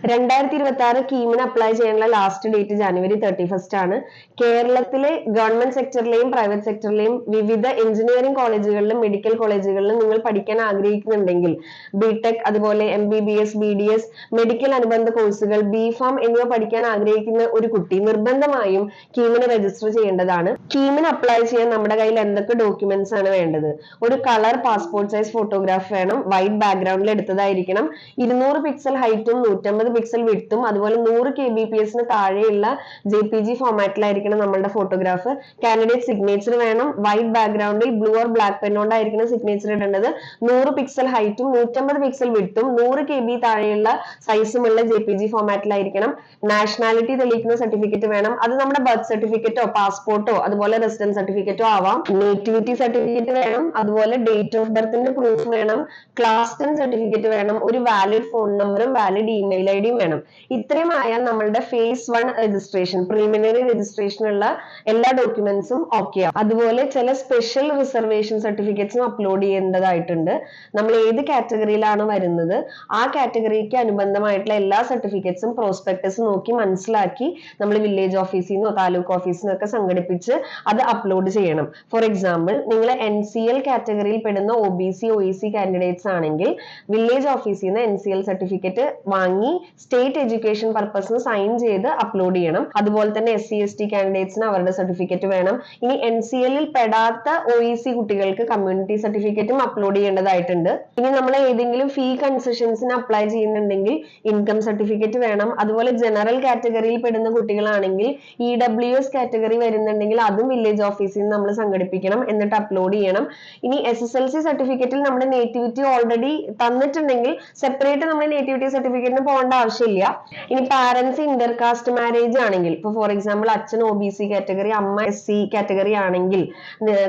2026 കീമിന് apply ചെയ്യാനുള്ള last date ജനുവരി 31 ആണ്. കേരളത്തിലെ ഗവൺമെന്റ് സെക്ടറിലെയും പ്രൈവറ്റ് സെക്ടറിലെയും വിവിധ എഞ്ചിനീയറിംഗ് കോളേജുകളിലും മെഡിക്കൽ കോളേജുകളിലും നിങ്ങൾ പഠിക്കാൻ ആഗ്രഹിക്കുന്നുണ്ടെങ്കിൽ ബിടെക്, അതുപോലെ MBBS, BDS, മെഡിക്കൽ അനുബന്ധ കോഴ്സുകൾ, BPharm എന്നിവ പഠിക്കാൻ ആഗ്രഹിക്കുന്ന ഒരു കുട്ടി നിർബന്ധമായും കീമിന് രജിസ്റ്റർ ചെയ്യേണ്ടതാണ്. കീമിന് അപ്ലൈ ചെയ്യാൻ നമ്മുടെ കയ്യിൽ എന്തൊക്കെ ഡോക്യുമെന്റ്സ് ആണ് വേണ്ടത്? ഒരു കളർ പാസ്പോർട്ട് സൈസ് ഫോട്ടോഗ്രാഫ് വേണം, വൈറ്റ് ബാക്ക്ഗ്രൗണ്ടിൽ എടുത്തതായിരിക്കണം, 200 പിക്സൽ ഹൈറ്റും 150 പിക്സൽ വിഡ്ത്തും അതുപോലെ 100 kbps താഴെയുള്ള JPG ഫോർമാറ്റിലായിരിക്കണം നമ്മളുടെ ഫോട്ടോഗ്രാഫ്. കാൻഡിഡേറ്റ് സിഗ്നേച്ചർ വേണം, വൈറ്റ് ബാക്ക്ഗ്രൗണ്ടിൽ ബ്ലൂ ഓർ ബ്ലാക്ക് പെൻ കൊണ്ടായിരിക്കണം സിഗ്നേച്ചർ ഇടേണ്ടത്. 100 പിക്സൽ ഹൈറ്റും 150 പിക്സൽ വിഡ്ത്തും 100 KB താഴെയുള്ള സൈസുമുള്ള JPG ഫോർമാറ്റിലായിരിക്കണം. നാഷണാലിറ്റി തെളിയിക്കുന്ന സർട്ടിഫിക്കറ്റ് വേണം. അത് നമ്മുടെ ബർത്ത് സർട്ടിഫിക്കറ്റോ പാസ്പോർട്ടോ അതുപോലെ റെസിഡൻസ് സർട്ടിഫിക്കറ്റോ ആവാം. നേറ്റിവിറ്റി സർട്ടിഫിക്കറ്റ് വേണം, അതുപോലെ ഡേറ്റ് ഓഫ് ബർത്തിന്റെ പ്രൂഫ് വേണം, ക്ലാസ് 10 സർട്ടിഫിക്കറ്റ് വേണം, ഒരു വാലിഡ് ഫോൺ നമ്പറും വാലിഡ് ഇമെയിൽ ഐഡിയും വേണം. ഇത്രയും ആയാൽ നമ്മളുടെ phase 1 രജിസ്ട്രേഷൻ, പ്രിലിമിനറി രജിസ്ട്രേഷൻ ഉള്ള എല്ലാ ഡോക്യുമെന്റ്സും ഓക്കെ ആവും. അതുപോലെ ചില സ്പെഷ്യൽ റിസർവേഷൻ സർട്ടിഫിക്കറ്റ്സും അപ്ലോഡ് ചെയ്യേണ്ടതായിട്ടുണ്ട്. നമ്മൾ ഏത് കാറ്റഗറിയിലാണ് വരുന്നത് ആ കാറ്റഗറിക്ക് അനുബന്ധമായിട്ടുള്ള എല്ലാ സർട്ടിഫിക്കറ്റ്സും പ്രോസ്പെക്ടസ് നോക്കി മനസ്സിലാക്കി നമ്മൾ വില്ലേജ് ഓഫീസിൽ നിന്നോ താലൂക്ക് ഓഫീസിൽ നിന്നൊക്കെ സംഘടിപ്പിച്ച് അത് അപ്ലോഡ് ചെയ്യണം. ഫോർ എക്സാമ്പിൾ, നിങ്ങൾ NCL കാറ്റഗറിയിൽ പെടുന്ന OBC OEC കാൻഡിഡേറ്റ്സ് ആണെങ്കിൽ വില്ലേജ് ഓഫീസിൽ നിന്ന് NCL സർട്ടിഫിക്കറ്റ് വാങ്ങി സ്റ്റേറ്റ് എഡ്യൂക്കേഷൻ പർപ്പസിന് സൈൻ ചെയ്ത് അപ്ലോഡ് ചെയ്യണം. അതുപോലെ തന്നെ SC ST കാൻഡിഡേറ്റ്സിന് അവരുടെ സർട്ടിഫിക്കറ്റ് വേണം. ഇനി NCL പെടാത്ത OEC കുട്ടികൾക്ക് കമ്മ്യൂണിറ്റി സർട്ടിഫിക്കറ്റും അപ്ലോഡ് ചെയ്യേണ്ടതായിട്ടുണ്ട്. ഇനി നമ്മൾ ഏതെങ്കിലും ഫീ കൺസെഷൻസിന് അപ്ലൈ ചെയ്യുന്നുണ്ടെങ്കിൽ ഇൻകം സർട്ടിഫിക്കറ്റ് വേണം. അതുപോലെ ജനറൽ കാറ്റഗറിയിൽ പെടുന്ന കുട്ടികളാണെങ്കിൽ EWS കാറ്റഗറി വരുന്നുണ്ടെങ്കിൽ അതും വില്ലേജ് ഓഫീസിൽ നിന്ന് നമ്മൾ സംഘടിപ്പിക്കണം, എന്നിട്ട് അപ്ലോഡ് ചെയ്യണം. ഇനി SSLC സർട്ടിഫിക്കറ്റിൽ നമ്മുടെ നേറ്റിവിറ്റി ഓൾറെഡി തന്നിട്ടുണ്ടെങ്കിൽ സെപ്പറേറ്റ് നമ്മൾ നേറ്റിവിറ്റി സർട്ടിഫിക്കറ്റിന് പോകേണ്ട ആവശ്യമില്ല. ഇനി പാരന്റ്സ് ഇന്റർകാസ്റ്റ് മാരേജ് ആണെങ്കിൽ, ഇപ്പൊ ഫോർ എക്സാമ്പിൾ അച്ഛൻ OBC കാറ്റഗറി, അമ്മ SC കാറ്റഗറി ആണെങ്കിൽ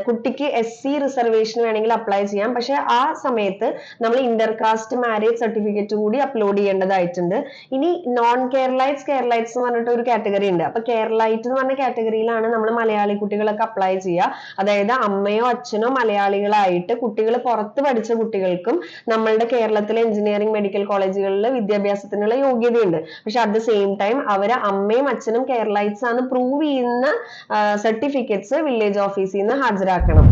കുട്ടിക്ക് SC റിസർവേഷൻ വേണമെങ്കിൽ അപ്ലൈ ചെയ്യാം. പക്ഷെ ആ സമയത്ത് നമ്മൾ ഇന്റർകാസ്റ്റ് മാരേജ് സർട്ടിഫിക്കറ്റ് കൂടി അപ്ലോഡ് ചെയ്യേണ്ടതായിട്ടുണ്ട്. ഇനി നോൺ കേരളൈറ്റ്സ് എന്ന് പറഞ്ഞിട്ട് ഒരു കാറ്റഗറി ഉണ്ട്. അപ്പൊ കേരളൈറ്റ് എന്ന് പറഞ്ഞ കാറ്റഗറിയിലാണ് നമ്മൾ മലയാളി കുട്ടികളൊക്കെ അപ്ലൈ ചെയ്യുക. അതായത് അമ്മയോ അച്ഛനോ മലയാളികളായിട്ട് കുട്ടികൾ പുറത്ത് പഠിച്ച കുട്ടികൾക്കും നമ്മളുടെ കേരളത്തിലെ എഞ്ചിനീയറിംഗ് മെഡിക്കൽ കോളേജുകളിൽ വിദ്യാഭ്യാസത്തിനുള്ള യോഗ്യതയുണ്ട്. പക്ഷെ അറ്റ് ദ സെയിം ടൈം അവര് അമ്മയും അച്ഛനും കേരളൈറ്റ്സ് ആണ് പ്രൂവ് ചെയ്യുന്ന സർട്ടിഫിക്കറ്റ്സ് വില്ലേജ് ഓഫീസിൽ നിന്ന് ഹാജരാക്കണം.